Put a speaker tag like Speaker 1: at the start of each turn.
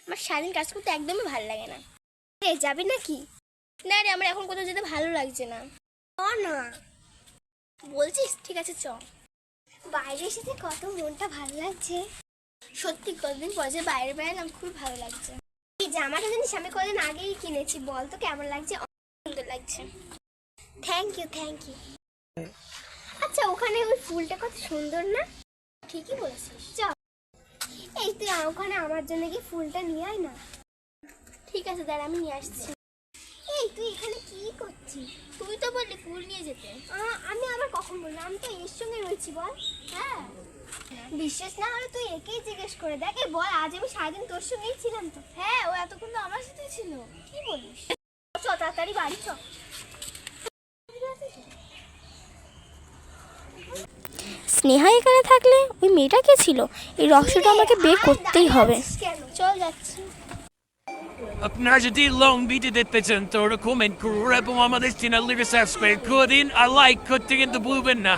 Speaker 1: আমার সারাদিন কাজ করতে একদমই ভালো লাগে না। যাবি নাকি? না রে, আমার এখন কোথাও যেতে ভালো লাগছে না। না বলছিস? ঠিক আছে চ। বাইরে এসেছে কত মনটা ভালো লাগছে। সত্যি কতদিন পর যে বাইরে বেড়ালাম, খুব ভালো লাগছে। এই জামাটা জানিস আমি কদিন আগেই কিনেছি, বল তো কেমন লাগছে? অনেক সুন্দর লাগছে। Thank you thank you. আচ্ছা ওখানে ওই ফুলটা কত সুন্দর না? ঠিকই বলেছিস, চ। এই তুই ওখানে আমার জন্য কি ফুলটা নিয়ে আয় না। ঠিক আছে দাঁড়া, আমি নিয়ে আসছি। এই তুই এখানে কি করছিস? তুই তো বললি ফুল নিয়ে যেতে। আমি আবার কখন বললাম? আমি তো এর সঙ্গে রয়েছি, বল। হ্যাঁ, বিশ্বাস না হলে তুই একেই জিজ্ঞেস করে দেখ। এই বল, আজ আমি সারাদিন তোর সঙ্গেই ছিলাম তো। হ্যাঁ, ও এতক্ষণ তো আমার সাথেই ছিল। কি বলিস? চ তাড়াতাড়ি বাড়ি চ।
Speaker 2: স্নেহা এখানে থাকলে ওই মেয়েটা কে ছিল? এই রহস্যটা আমাকে বের করতেই হবে।
Speaker 1: চল যাচ্ছি।
Speaker 3: আপনারা যদি লং ভিডিও দেখতে চান তাহলে কমেন্ট করুন এবং আমাদের চ্যানেলটিকে সাবস্ক্রাইব করুন আর লাইক করতে কিন্তু ভুলবেন না।